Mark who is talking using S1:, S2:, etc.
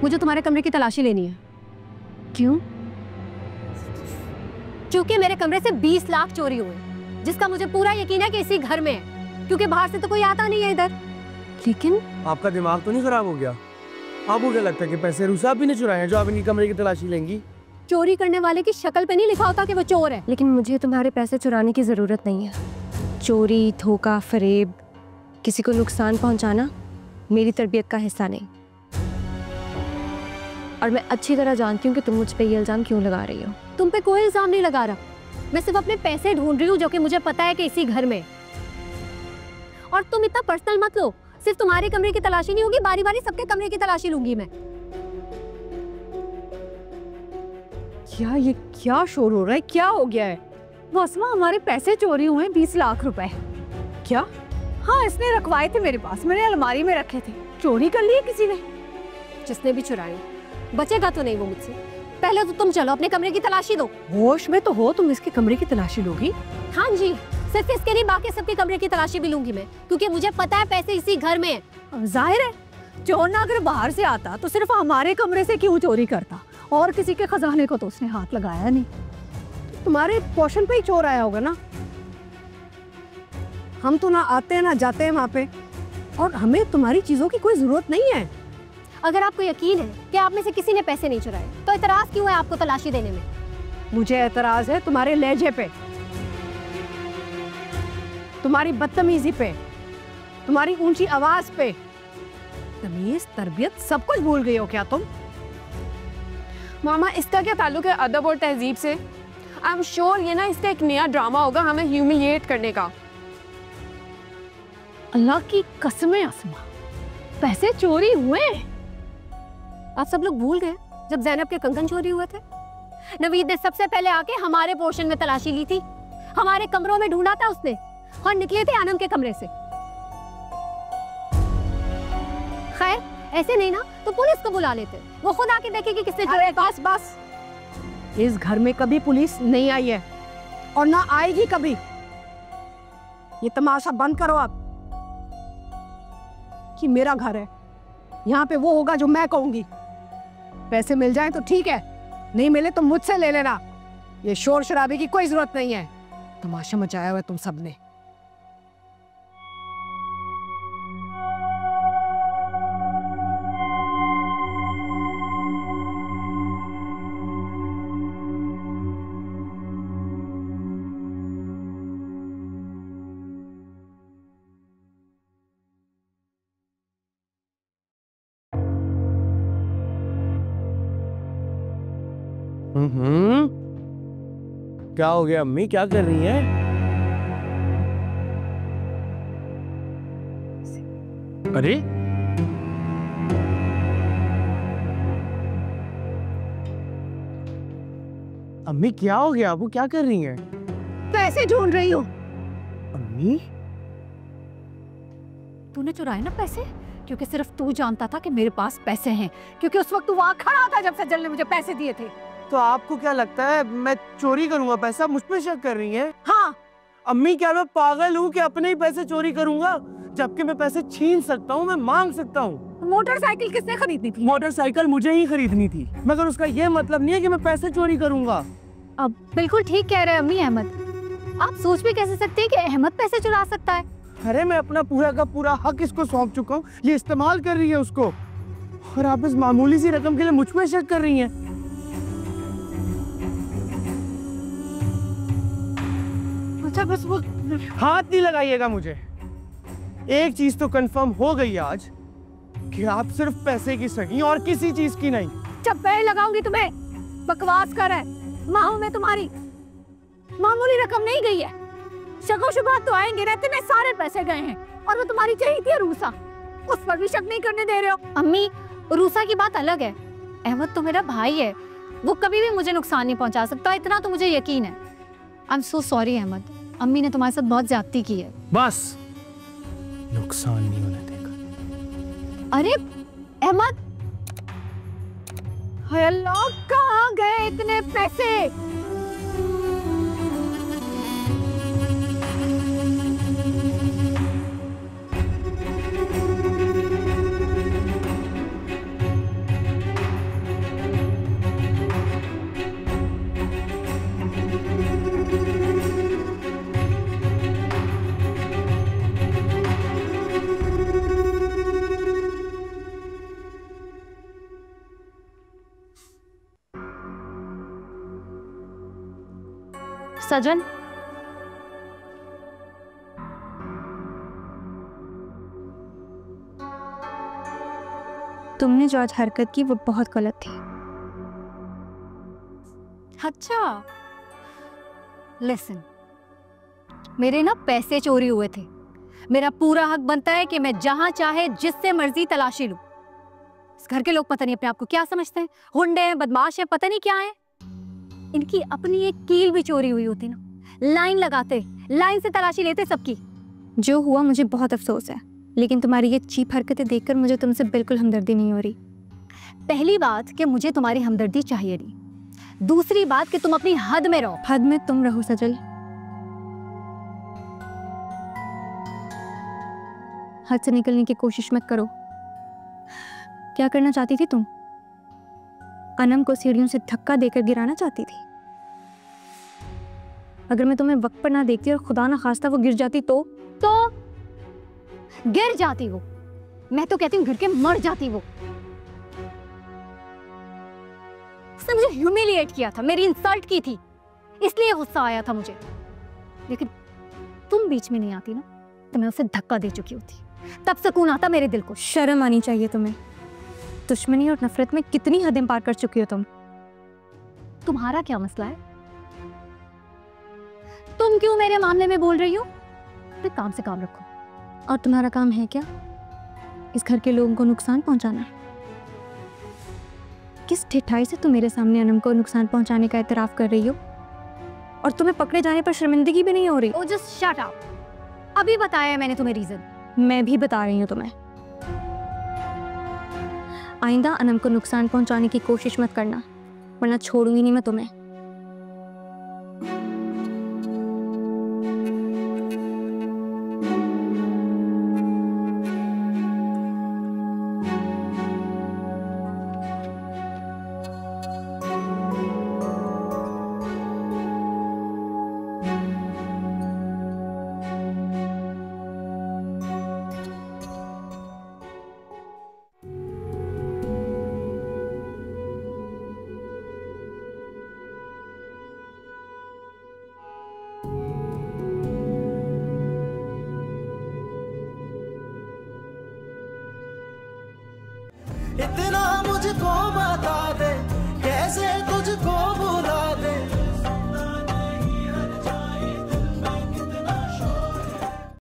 S1: मुझे तुम्हारे कमरे की तलाशी लेनी है।
S2: क्यों?
S1: क्योंकि मेरे कमरे से 20 लाख चोरी हुए, जिसका मुझे पूरा यकीन है कि इसी घर में है, क्योंकि बाहर से तो कोई आता नहीं है इधर।
S2: लेकिन
S3: आपका दिमाग तो नहीं खराब हो गया? आपको क्या लगता है कि पैसे रूसा भी नहीं चुराए हैं जो आप इनकी कमरे की तलाशी लेंगी?
S1: चोरी करने वाले की शक्ल पे नहीं लिखा होता कि वो चोर है।
S2: लेकिन मुझे तुम्हारे पैसे चुराने की जरूरत नहीं है। चोरी, धोखा, फरेब, किसी को नुकसान पहुंचाना मेरी तरबियत का हिस्सा नहीं। और मैं अच्छी तरह जानती हूँ कि तुम मुझ पे ये इल्जाम क्यों लगा रही हो।
S1: तुम पे कोई इल्जाम नहीं लगा रहा, मैं सिर्फ अपने पैसे ढूंढ रही हूँ जो कि मुझे पता है कि इसी घर में। और तुम इतना पर्सनल मत लो, सिर्फ तुम्हारे कमरे की तलाशी नहीं होगी, बारी बारी सबके कमरे की तलाशी लूंगी मैं।
S4: ये क्या शोर हो रहा है? क्या हो गया है? वसमा, हमारे पैसे चोरी हुए 20 लाख रुपए। क्या? हाँ, इसने रखवाए थे मेरे पास, मैंने अलमारी में रखे थे। चोरी कर लिए किसी ने?
S1: जिसने भी चुराए, बचेगा तो नहीं वो मुझसे। पहले तो तुम चलो अपने कमरे की तलाशी दो।
S4: होश में तो हो तुम? इसके कमरे की तलाशी लोगी?
S1: हाँ जी, सिर्फ इसके नहीं, बाकी सबके कमरे की तलाशी भी लूंगी मैं, क्योंकि मुझे पता है पैसे इसी घर में है।
S4: जाहिर है, चोर ना अगर बाहर से आता तो सिर्फ हमारे कमरे से क्यों चोरी करता? और किसी के खजाने को तो उसने हाथ लगाया नहीं।
S5: तुम्हारे पोर्शन पे ही चोर आया होगा ना। हम तो ना आते हैं ना जाते हैं वहाँ पे, और हमें तुम्हारी चीजों की कोई जरूरत नहीं है।
S1: अगर आपको यकीन है कि आप में से किसी ने पैसे नहीं चुराए, तो इतराज क्यों है आपको तलाशी देने में?
S5: मुझे एतराज है तुम्हारे लहजे पे, तुम्हारी बदतमीजी पे, तुम्हारी ऊंची आवाज पे। तमीज, तरबियत सब कुछ भूल गई हो क्या तुम?
S6: मामा, इसका क्या ताल्लुक है अदब और तहजीब से? आई एम श्योर ये ना इसका एक नया ड्रामा होगा हमें ह्यूमिलिएट करने का।
S4: अल्लाह की कसमें अस्मा, पैसे चोरी हुए?
S1: आप सब लोग भूल गए जब ज़ैनब के कंगन चोरी हुए थे? नवीद ने सबसे पहले आके हमारे पोर्शन में तलाशी ली थी, हमारे कमरों में ढूंढा था उसने, और निकले थे आनंद के कमरे से। खैर, ऐसे नहीं ना तो पुलिस को बुला लेते, वो खुद आके देखेगी किसने चोरी।
S5: बस बस, इस घर में कभी पुलिस नहीं आई है और ना आएगी कभी। ये तमाशा बंद करो अब कि मेरा घर है, यहाँ पे वो होगा जो मैं कहूंगी। पैसे मिल जाए तो ठीक है, नहीं मिले तो मुझसे ले लेना। ये शोर शराबे की कोई जरूरत नहीं है, तमाशा मचाया हुआ है तुम सबने।
S3: क्या हो गया अम्मी, क्या कर रही हैं? अरे अम्मी क्या हो गया? वो क्या कर रही हैं?
S5: पैसे ढूंढ रही हूँ।
S3: अम्मी,
S4: तूने चुराए ना पैसे? क्योंकि सिर्फ तू जानता था कि मेरे पास पैसे हैं, क्योंकि उस वक्त तू वहाँ खड़ा था जब सज्जल ने मुझे पैसे दिए थे।
S3: तो आपको क्या लगता है मैं चोरी करूंगा पैसा? मुझ पे शक कर रही हैं?
S5: हाँ।
S3: अम्मी, क्या मैं पागल हूँ कि अपने ही पैसे चोरी करूंगा? जबकि मैं पैसे छीन सकता हूँ, मैं मांग सकता हूँ।
S4: मोटरसाइकिल किसने खरीदनी थी?
S3: मोटरसाइकिल मुझे ही खरीदनी थी, मगर उसका ये मतलब नहीं है कि मैं पैसे चोरी करूंगा।
S1: अब बिल्कुल ठीक कह रहे हैं अम्मी अहमद। आप सोच भी कैसे सकते हैं कि अहमद पैसे चुरा सकता है?
S3: अरे मैं अपना पूरा का पूरा हक इसको सौंप चुका हूँ, ये इस्तेमाल कर रही है उसको, और आप इस मामूली सी रकम के लिए मुझ पे शक कर रही हैं।
S4: अच्छा, बस वो
S3: हाथ नहीं लगाइएगा मुझे। एक चीज तो कंफर्म हो गई आज कि आप सिर्फ पैसे की सगी और किसी चीज की नहीं।
S4: जब पैर लगाऊंगी तुम्हें। बकवास कर है, माहौल में तुम्हारी मामूली रकम नहीं गई है। शको शुबहत तो आएंगे, रहते में सारे पैसे गए हैं, और वो तुम्हारी चाहिए थी रूसा, उस पर भी शक नहीं करने दे रहे हो।
S1: अम्मी, रूसा की बात अलग है, अहमद तो मेरा भाई है, वो कभी भी मुझे नुकसान नहीं पहुंचा सकता, इतना तो मुझे यकीन है। I am so sorry Ahmed, अम्मी ने तुम्हारे साथ बहुत ज्यादती की है।
S3: बस नुकसान नहीं होने देगा।
S1: अरे अहमद,
S4: हाय अल्लाह, कहाँ गए इतने पैसे?
S2: सजन, तुमने जो आज हरकत की वो बहुत गलत थी।
S1: अच्छा, लिसन, मेरे ना पैसे चोरी हुए थे। मेरा पूरा हक बनता है कि मैं जहां चाहे जिससे मर्जी तलाशी लूं। इस घर के लोग पता नहीं अपने आप को क्या समझते हैं, गुंडे हैं, बदमाश हैं, पता नहीं क्या है। इनकी अपनी एक कील भी चोरी हुई होती ना, लाइन लगाते, लाइन से तलाशी लेते सबकी।
S2: जो हुआ मुझे बहुत अफसोस है, लेकिन तुम्हारी ये चीप हरकतें देखकर मुझे तुमसे बिल्कुल हमदर्दी नहीं हो रही।
S1: पहली बात कि मुझे तुम्हारी हमदर्दी चाहिए नहीं। दूसरी बात कि तुम अपनी हद में रहो।
S2: हद में तुम रहो सजल। हद से निकलने की कोशिश मत करो। क्या करना चाहती थी तुम? अनम को सीढ़ियों से धक्का देकर गिराना चाहती थी। अगर मैं तुम्हें वक्त पर ना देखती और खुदा ना खास्ता वो गिर जाती तो
S1: गिर जाती वो। मैं तो कहती हूँ गिर के मर जाती वो। उसने मुझे ह्यूमिलिएट किया था, मेरी इंसल्ट की थी, इसलिए गुस्सा आया था मुझे। लेकिन तुम बीच में नहीं आती ना, तो मैं उसे धक्का दे चुकी होती, तब सुकून आता मेरे दिल को।
S2: शर्म आनी चाहिए तुम्हें। दुश्मनी और नफरत में कितनी हदें पार कर चुकी हो तुम।
S1: तुम्हारा क्या मसला है? तुम क्यों मेरे मामले में बोल रही हो? अपने काम से काम रखो।
S2: और तुम्हारा काम है क्या? इस घर के लोगों को नुकसान पहुंचाना। किस ठिठाई से तुम मेरे सामने अनम को नुकसान पहुंचाने का इतराफ कर रही हो? और तुम्हें पकड़े जाने पर शर्मिंदगी भी नहीं हो रही?
S1: ओ जस्ट शट अप। अभी बताया है मैंने तुम्हें रीजन।
S2: मैं भी बता रही हूँ तुम्हें। आइंदा अनम को नुकसान पहुंचाने की कोशिश मत करना, वरना छोड़ूंगी नहीं मैं तुम्हें।
S7: इतना मुझको बता